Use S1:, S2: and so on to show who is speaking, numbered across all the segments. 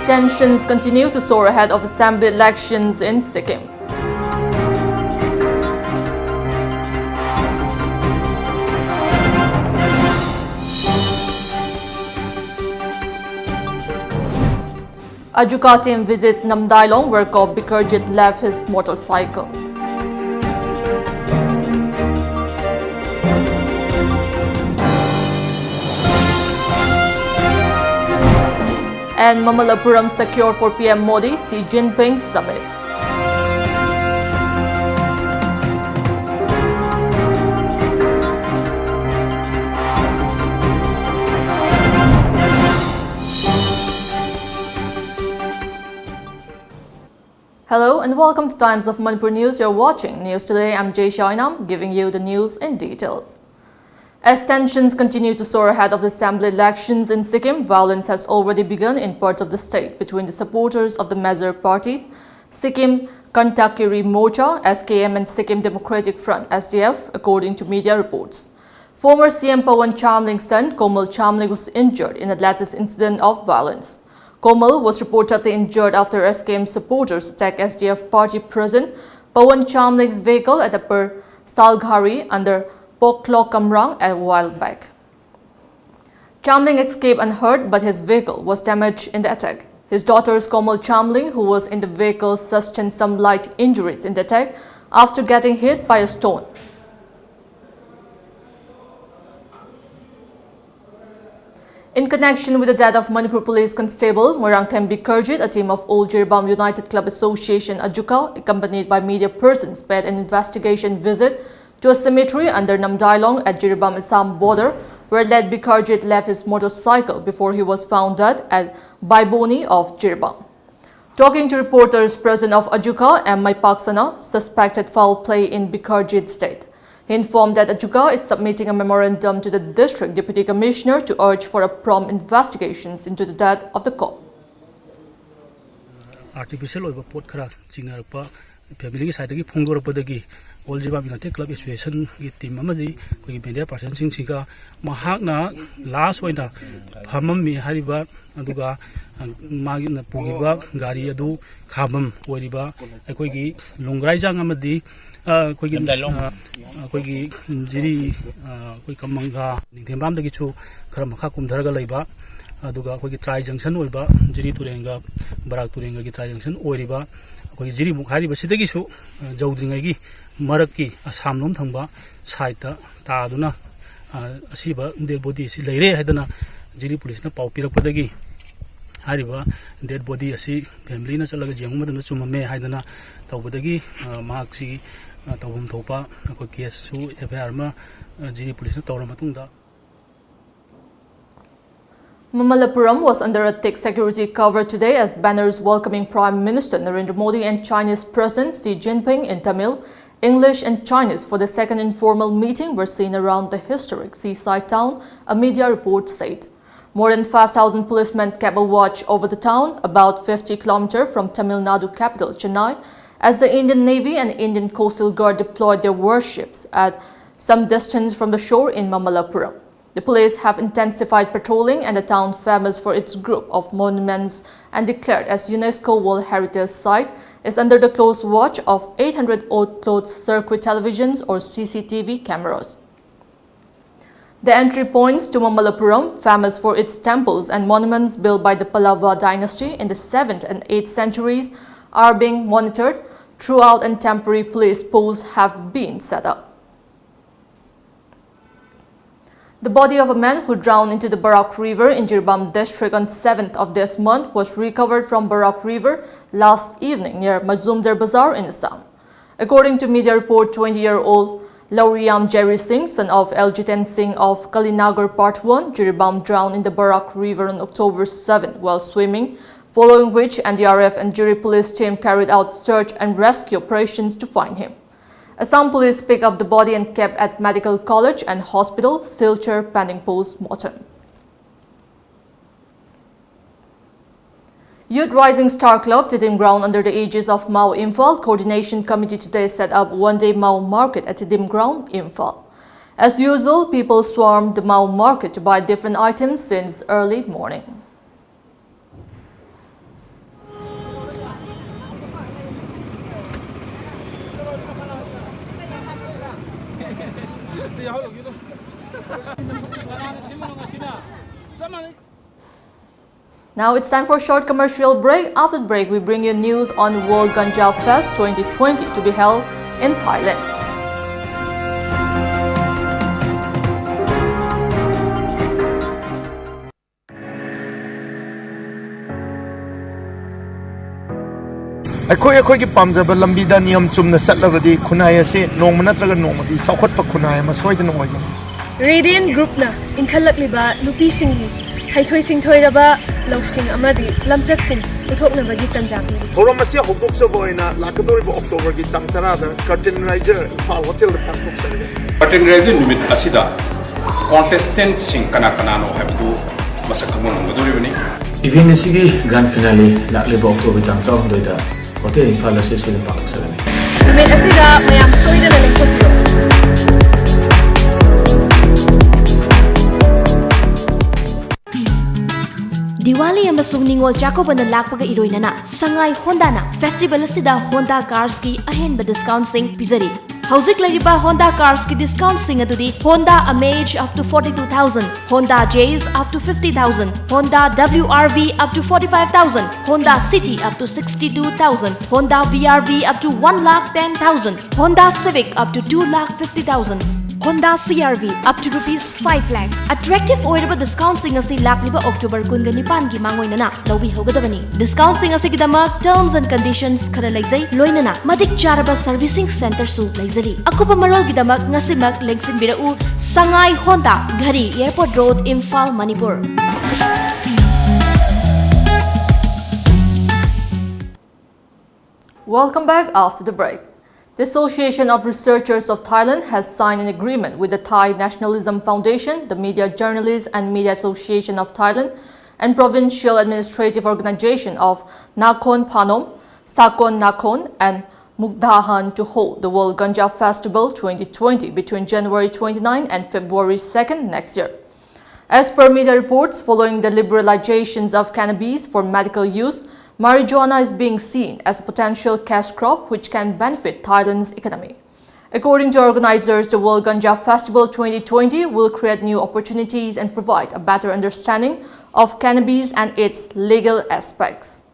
S1: Tensions continue to soar ahead of assembly elections in Sikkim. Ajuka team visits Namdailong where Kob Bikarjit left his motorcycle. And Mamallapuram secure for PM Modi Xi Jinping summit. Hello and welcome to Times of Manipur News. You're watching News Today. I'm JESSIA, giving you the news in details. As tensions continue to soar ahead of the assembly elections in Sikkim, violence has already begun in parts of the state between the supporters of the major parties, Sikkim Kantakiri Morcha, SKM and Sikkim Democratic Front, SDF, according to media reports. Former CM Pawan Chamling's son, Komal Chamling, was injured in the latest incident of violence. Komal was reportedly injured after SKM supporters attacked SDF party president Pawan Chamling's vehicle at Upper Salghari under Poklok Kamrang a while back. Chamling escaped unhurt, but his vehicle was damaged in the attack. His daughters Komal Chamling, who was in the vehicle, sustained some light injuries in the attack after getting hit by a stone. In connection with the death of Manipur Police Constable Moirangthem Bikarjit, a team of Old Jiribam United Club Association Ajuka, accompanied by media persons, paid an investigation visit to a cemetery under Namdailong at Jiribam Assam border, where led Bikarjit left his motorcycle before he was found dead at Baiboni of Jiribam. Talking to reporters, President of Ajuka, M. Paksana, suspected foul play in Bikarjit's death. He informed that Ajuka is submitting a memorandum to the District Deputy Commissioner to urge for a prompt investigations into the death of the cop.
S2: Artificial over port kara chingarpa family side ki phongdorpadagi Old Jiribam United Club Association ki team amadi koi media person singsiga mahakna last oina phamam mi hariba aduga magi na pugiba gari adu khabam oiriba akoi gi lungrai jang amadi koi gi jiri koi kamanga ningthembam dagi chu khara makha kumdharaga leiba aduga koi gi trai junction oiba jiri turenga barak turenga gi trai junction oiriba koi jiri mukhari basidagi su jawdringai gi Maraki Assam Lom Thangba Saita Taduna Asiba dead body si Leire Hadana Jiri police na Paupira Padagi Hariba dead body asi family na Salaga Jamma Sumame Hadana Taubadagi Maxi Taubum Topa Case Su Evarma Jiri police Toramatunda.
S1: Mamallapuram was under a thick security cover today as banners welcoming Prime Minister Narendra Modi and Chinese President Xi Jinping in Tamil, English and Chinese for the second informal meeting were seen around the historic seaside town, a media report said. More than 5,000 policemen kept a watch over the town, about 50 km from Tamil Nadu capital Chennai, as the Indian Navy and Indian Coastal Guard deployed their warships at some distance from the shore in Mamallapuram. The police have intensified patrolling and the town, famous for its group of monuments and declared as UNESCO World Heritage Site, is under the close watch of 800 old closed circuit televisions or CCTV cameras. The entry points to Mamallapuram, famous for its temples and monuments built by the Pallava dynasty in the 7th and 8th centuries, are being monitored throughout and temporary police posts have been set up. The body of a man who drowned into the Barak River in Jiribam district on 7th of this month was recovered from Barak River last evening near Mazumdar Bazaar in Assam. According to media report, 20-year-old Lauriyam Jerry Singh, son of Eljiten Singh of Kalinagar Part 1, Jiribam drowned in the Barak River on October 7 while swimming, following which NDRF and Jiri police team carried out search and rescue operations to find him. Assam police picked up the body and kept at Medical College and Hospital, Silchar, pending post-mortem. Youth Rising Star Club, Tidim Ground under the aegis of Mao Imphal Coordination Committee today set up one-day Mao Market at Tidim Ground, Imphal. As usual, people swarmed the Mao Market to buy different items since early morning. Now it's time for a short commercial break. After the break, we bring you news on World Ganja Fest 2020 to be held in Thailand.
S3: ꯑꯩꯈꯣꯏꯒꯤ ꯄꯥꯝꯖꯕ ꯂꯝꯕꯤꯗ ꯅꯤꯌꯝ ꯆꯨꯝꯅ ꯆꯠꯂꯕꯗꯤ ꯈꯨꯟꯅꯥꯏ ꯑꯁꯤ ꯅꯣꯡꯃ ꯅꯠꯇ꯭ꯔꯒ ꯅꯣꯡꯃꯗꯤ ꯆꯥꯎꯈꯠꯄ ꯈꯨꯟꯅꯥꯏ ꯑꯃ ꯁꯣꯏꯗꯅ ꯑꯣꯏꯒꯅꯤ.
S4: Radiant Groupna inkhalakliba nupisinggi haithoi singthoiraba lawsing amadi lamchaksing uthoknabagi tanja piri.
S3: Forum asi hokdokchaba oina lakadoriba October gi tang 10 da Curtain Riser Imphal Hotel da tangtokchari.
S5: Curtain Riser numit asida contestant sing kana no habdu masak amon ngodoribani.
S6: Event asigi grand finale lakliba October tang 12 da Hotel Imphal Hotel da tangtokchari.
S4: Numit asida mayam soidana lengkotro.
S7: Diwali amasung Ningol Jacobana lakpaga iroinana Sangai Honda na festival asida Honda cars ki ahenba discount sing pizari. Hauzik lariba Honda cars ki discount sing adudi Honda Amaze up to 42,000, Honda Jazz up to 50,000, Honda WRV up to 45,000, Honda City up to 62,000, Honda VRV up to 1,10,000, Honda Civic up to 2,50,000. Honda CRV up to rupees 5 lakh. Attractive oiraba discount sing asi lakliba October 19 gi mangoinana lobi hogadabani. Discount sing asi gidamak terms and conditions khara laizai loinana madik charaba servicing center su laizari. Akupa marol gidamak ngasimak lengsin birau Sangai Honda Ghari Airport Road Imphal Manipur.
S1: Welcome back after the break. The Association of Researchers of Thailand has signed an agreement with the Thai Nationalism Foundation, the Media Journalists and Media Association of Thailand, and Provincial Administrative Organization of Nakhon Phanom, Sakon Nakhon, and Mukdahan to hold the World Ganja Festival 2020 between January 29 and February 2nd next year. As per media reports, following the liberalizations of cannabis for medical use, marijuana is being seen as a potential cash crop which can benefit Thailand's economy. According to organizers, the World Ganja Festival 2020 will create new opportunities and provide a better understanding of cannabis and its legal aspects.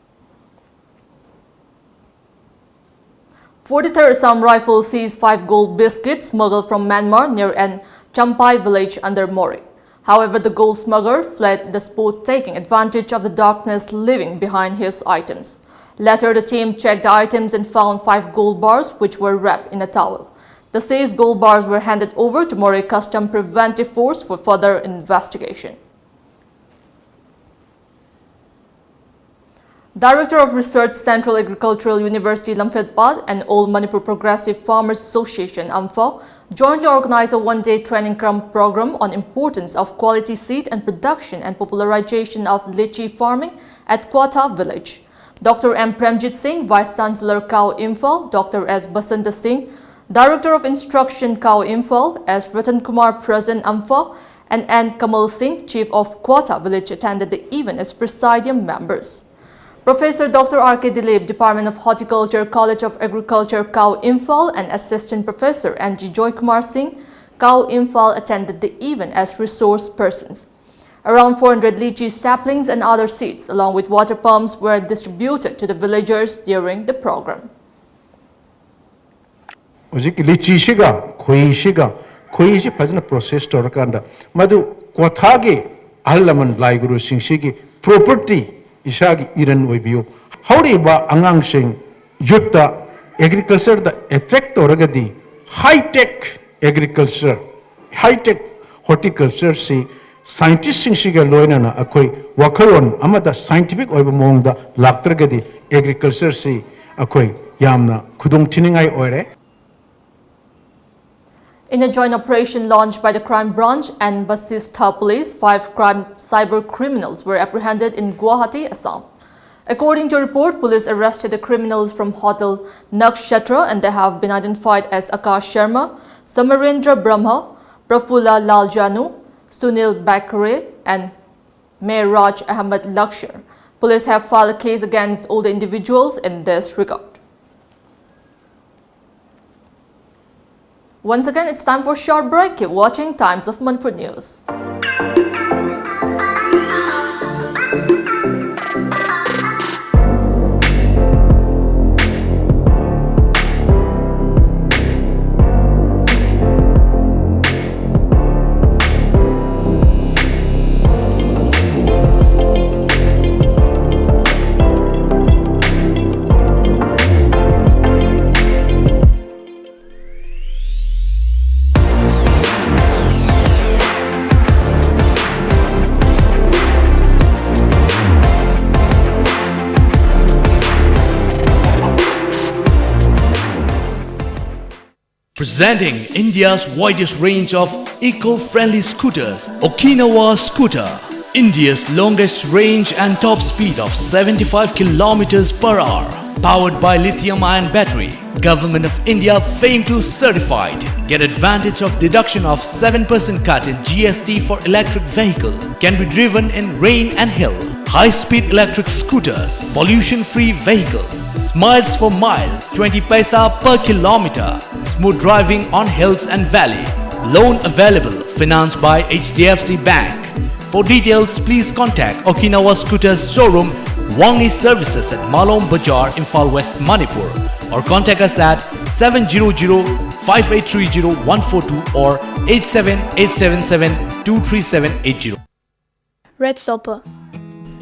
S1: 43rd Assam Rifle seized 5 gold biscuits smuggled from Myanmar near an Champai village under Mori. However, the gold smuggler fled the spot, taking advantage of the darkness, leaving behind his items. Later, the team checked the items and found 5 gold bars which were wrapped in a towel. The seized gold bars were handed over to Mori Custom Preventive Force for further investigation. Director of Research, Central Agricultural University Lamphitpad and All Manipur Progressive Farmers Association (AMFA) jointly organized a one-day training camp program on importance of quality seed and production and popularization of lychee farming at Kwata village. Dr. M. Premjit Singh, Vice Chancellor KAU Imphal, Dr. S. Basanta Singh, Director of Instruction KAU Imphal, S. Ratan Kumar, President AMFA, and N. Kamal Singh, Chief of Kwata village, attended the event as presidium members. Professor Dr. R.K. Dilip, Department of Horticulture, College of Agriculture, KAU Imphal, and Assistant Professor N.G. Joy Kumar Singh, KAU Imphal, attended the event as resource persons. Around 400 lychee saplings and other seeds, along with water pumps, were distributed to the villagers during the program.
S8: Lychee khui fazna process torakanda madu kwathagi allaman laiguru singshigi property isagi iran oibiu hauri ba angang sing yutta agriculture da attract toragadi high tech agriculture high tech horticulture si scientist singsiga loinana akoi wakharon amada scientific oiba mongda laktragadi agriculture si akoi yamna khudong thiningai oire.
S1: In a joint operation launched by the Crime Branch and Basista Police, 5 cyber criminals were apprehended in Guwahati, Assam. According to a report, police arrested the criminals from Hotel Nakshatra and they have been identified as Akash Sharma, Samarendra Brahma, Prafulla Laljanu, Sunil Bakre, and Mehraj Ahmed Lakshar. Police have filed a case against all the individuals in this regard. Once again, it's time for a short break. Keep watching Times of Manipur News.
S9: Presenting India's widest range of eco-friendly scooters, Okinawa Scooter. India's longest range and top speed of 75 km per hour. Powered by lithium-ion battery. Government of India famed to certified. Get advantage of deduction of 7% cut in GST for electric vehicle. Can be driven in rain and hill. High-speed electric scooters. Pollution-free vehicle. Smiles for miles, 20 paisa per kilometer. Smooth driving on hills and valley. Loan available, financed by HDFC Bank. For details, please contact Okinawa Scooters Showroom, Wangni Services at Malom Bajar, Imphal West, Manipur. Or contact us at 700-5830-142 or 87877-23780.
S10: Red Sopa,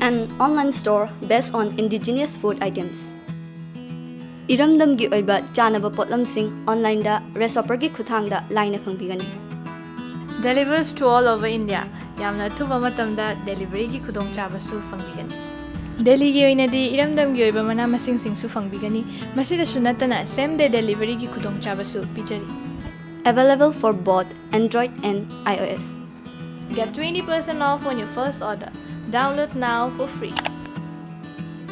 S10: an online store based on indigenous food items. Iramdamgi oiba chanaba potlamsing online da Red Sopa gi khuthangda laina khangbigani.
S11: Delivers to all over India. Yamna thuba matamda delivery gi khudong chaba su fangbigani. Delhi gi oina di iramdam gi oiba mana masing sing su fangbigani. Masida sunatana same day delivery gi khudong chaba su pijari.
S10: Available for both Android and iOS.
S11: Get 20% off on your first order. Download now for free.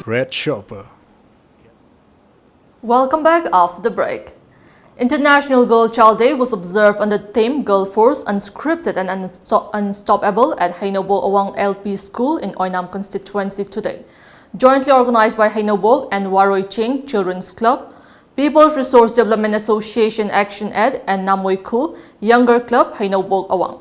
S12: Red Shopper.
S1: Welcome back after the break. International Girl Child Day was observed under the theme Girl Force Unscripted and Unstoppable at Hainobo Awang LP School in Oinam constituency today. Jointly organized by Hainobo and Waroi Ching Children's Club, People's Resource Development Association Action Ed and Namoy Kul Younger Club Hainobo Awang.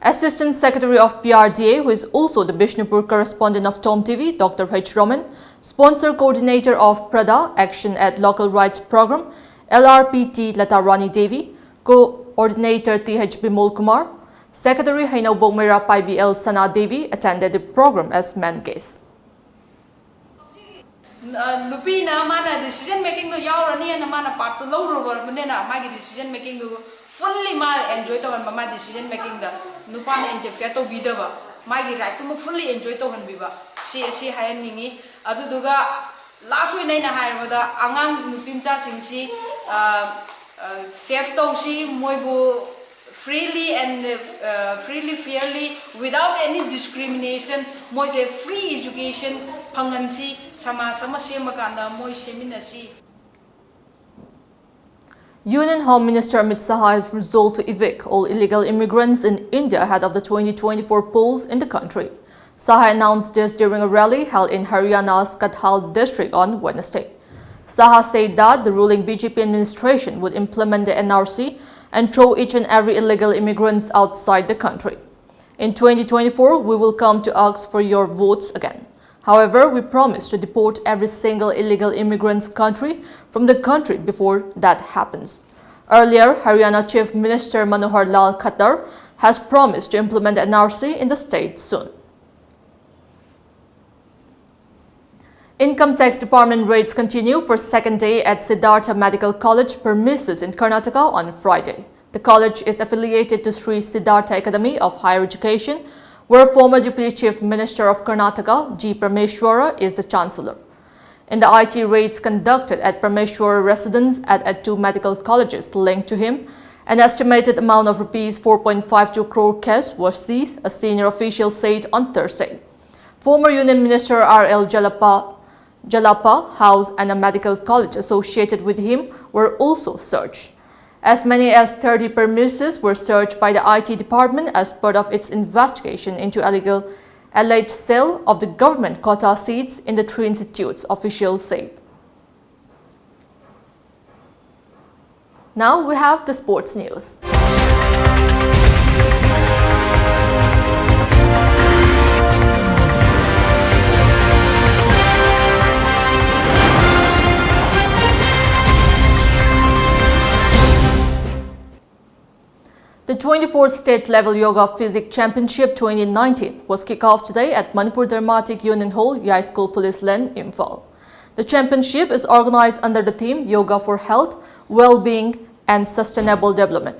S1: Assistant Secretary of PRDA, who is also the Bishnupur correspondent of TOMTV, Dr. H. Roman, Sponsor Coordinator of Prada Action Ed Local Rights Program, LRPT Lata Rani Devi, Co-Ordinator TH Bimol Kumar, Secretary Hainobo Mera PIBL Sana Devi attended the program as main guest.
S13: Lupi na mana decision making do yaurani na mana part to low na magi decision making do fully ma enjoy to mama decision making da nupa na interfere to bidaba magi right to fully enjoy to han biba si hayan ningi adu duga last week na hairada angang nupimcha singsi safe to si moibu freely and fairly without any discrimination moise free education phangansi sama semakanda moi seminasi.
S1: Union Home Minister Amit Saha has resolved to evict all illegal immigrants in India ahead of the 2024 polls in the country. Saha announced this during a rally held in Haryana's Kathal district on Wednesday. Saha said that the ruling BJP administration would implement the NRC and throw each and every illegal immigrants outside the country. In 2024, we will come to ask for your votes again. However, we promise to deport every single illegal immigrant's from the country before that happens. Earlier, Haryana Chief Minister Manohar Lal Khattar has promised to implement the NRC in the state soon. Income Tax Department raids continue for second day at Siddhartha Medical College premises in Karnataka on Friday. The college is affiliated to Sri Siddhartha Academy of Higher Education, where former Deputy Chief Minister of Karnataka, G. Parameswara, is the Chancellor. In the IT raids conducted at Parameswara residence at two medical colleges linked to him, an estimated amount of Rs 4.52 crore cash was seized, a senior official said on Thursday. Former Union Minister R.L. Jalapa House and a medical college associated with him were also searched. As many as 30 premises were searched by the IT department as part of its investigation into alleged sale of the government quota seats in the three institutes, officials said. Now we have the sports news. The 24th State Level Yoga Physics Championship 2019 was kicked off today at Manipur Dramatic Union Hall, Yai School Police Lane, Imphal. The championship is organized under the theme Yoga for Health, Well-being and Sustainable Development.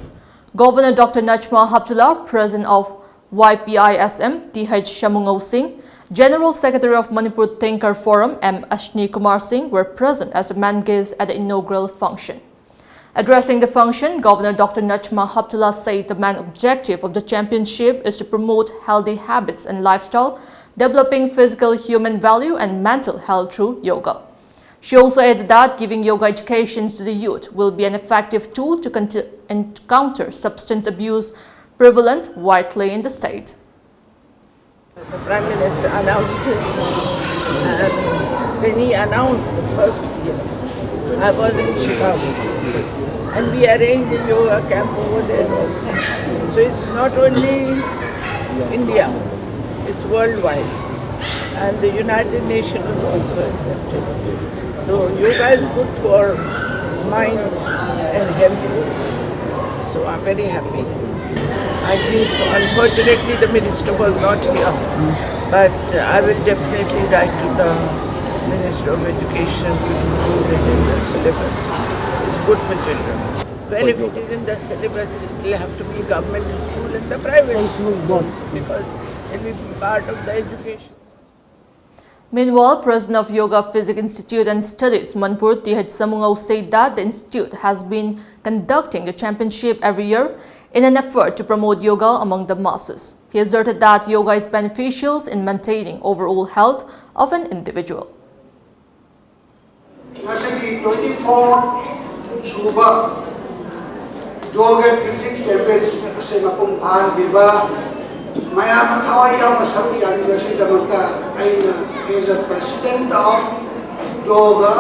S1: Governor Dr. Najma Haptullah, President of YPISM, T.H. Shamungau Singh, General Secretary of Manipur Thinker Forum, M. Ashni Kumar Singh were present as main guests at the inaugural function. Addressing the function, Governor Dr. Najma Haptullah said the main objective of the championship is to promote healthy habits and lifestyle, developing physical human value and mental health through yoga. She also added that giving yoga education to the youth will be an effective tool to counter substance abuse prevalent widely in the state.
S14: The Prime Minister announced it, and when he announced the first year, I was in Chicago. And we arranged a yoga camp over there also. So it's not only India, it's worldwide. And the United Nations is also accepted. So yoga is good for mind and health both. So I'm very happy. I think so. Unfortunately the minister was not here. But I will definitely write to the Minister of Education to include it in the syllabus. It's good for children. Well, if it is in the syllabus, it will have to be government school and the private school also, because it will be part of the education.
S1: Meanwhile, President of Yoga Physics Institute and Studies, Manipur, T.H. Shamungau, said that the institute has been conducting the championship every year in an effort to promote yoga among the masses. He asserted that yoga is beneficial in maintaining overall health of an individual.
S15: 24 Suba Yoga Physics Championship se mapung phan biba mayam thawai yaw saru yani basi damanta aina as a president of Yoga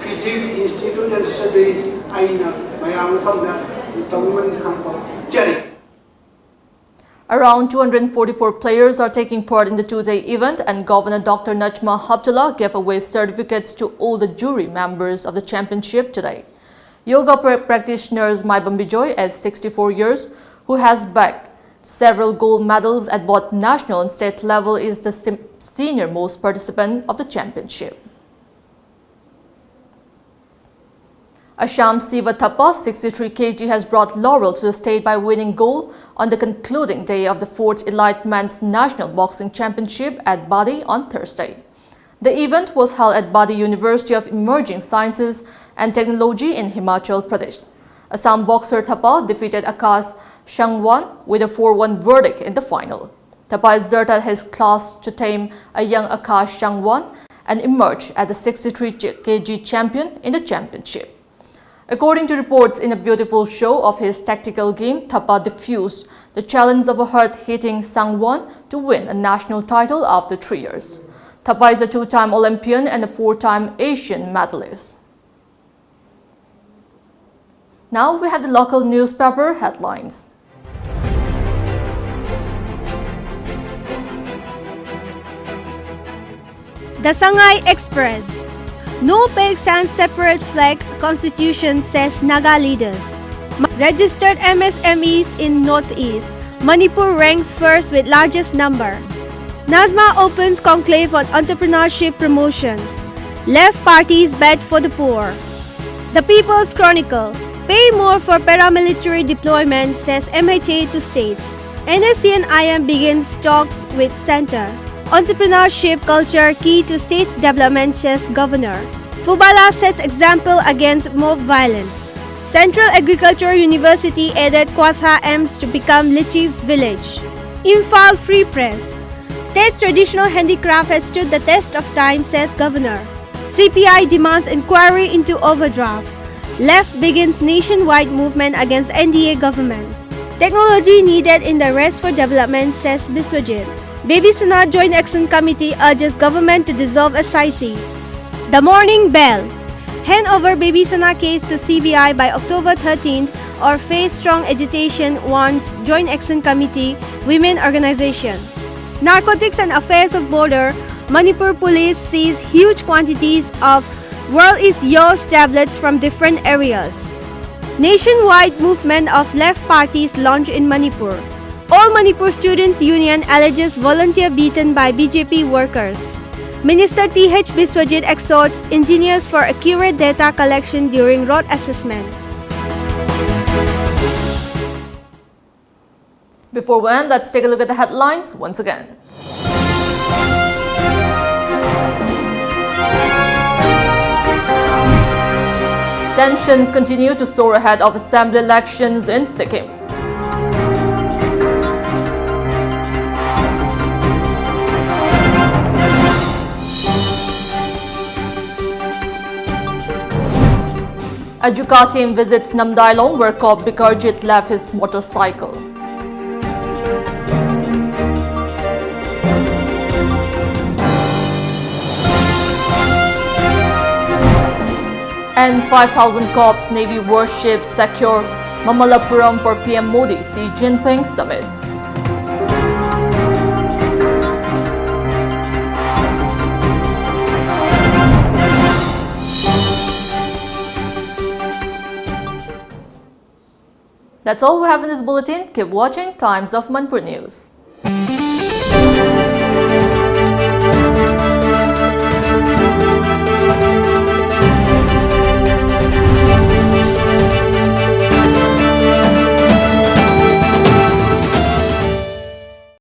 S15: Physics Institute and Study aina mayam phamna tawman khampa jari.
S1: Around 244 players are taking part in the two-day event, and Governor Dr. Najma Haptullah gave away certificates to all the jury members of the championship today. Yoga practitioners Maibam Bijoy, at 64 years, who has bagged several gold medals at both national and state level, is the senior-most participant of the championship. Asham Siva Thapa, 63 kg, has brought laurel to the state by winning gold on the concluding day of the 4th Elite Men's National Boxing Championship at Badi on Thursday. The event was held at Badi University of Emerging Sciences and Technology in Himachal Pradesh. Assam boxer Thapa defeated Akash Shangwan with a 4-1 verdict in the final. Thapa exerted his class to tame a young Akash Shangwan and emerged as the 63 kg champion in the championship. According to reports, in a beautiful show of his tactical game, Thapa diffused the challenge of a hard-hitting Sangwon to win a national title after 3 years. Thapa is a 2-time Olympian and a 4-time Asian medalist. Now we have the local newspaper headlines.
S16: The Sangay Express. No peg sans separate flag constitution, says Naga leaders. Registered MSMEs in Northeast. Manipur ranks first with largest number. Nazma opens conclave on entrepreneurship promotion. Left parties bed for the poor. The People's Chronicle. Pay more for paramilitary deployment, says MHA to states. NSC and IM begins talks with Center. Entrepreneurship culture key to state's development, says Governor. Fubala sets example against mob violence. Central Agricultural University added Kwatha Ems to become Lychee Village. Imphal Free Press. State's traditional handicraft has stood the test of time, says Governor. CPI demands inquiry into overdraft. Left begins nationwide movement against NDA government. Technology needed in the race for development, says Biswajit. Baby Senat Joint Action Committee urges government to dissolve SIT. The Morning Bell. Hand over Baby Sana case to CBI by October 13th or face strong agitation, warns Joint Action Committee Women Organization. Narcotics and Affairs of Border, Manipur police seize huge quantities of World is Yours tablets from different areas. Nationwide movement of left parties launched in Manipur. All Manipur Students' Union alleges volunteer beaten by BJP workers. Minister T.H. Biswajit exhorts engineers for accurate data collection during road assessment.
S1: Before we end, let's take a look at the headlines once again. Tensions continue to soar ahead of assembly elections in Sikkim. A Juka team visits Namdailong where Kop Bikarjit left his motorcycle. And 5,000 Corps Navy warships secure Mamallapuram for PM Modi Xi Jinping summit. That's all we have in this bulletin. Keep watching Times of Manipur News.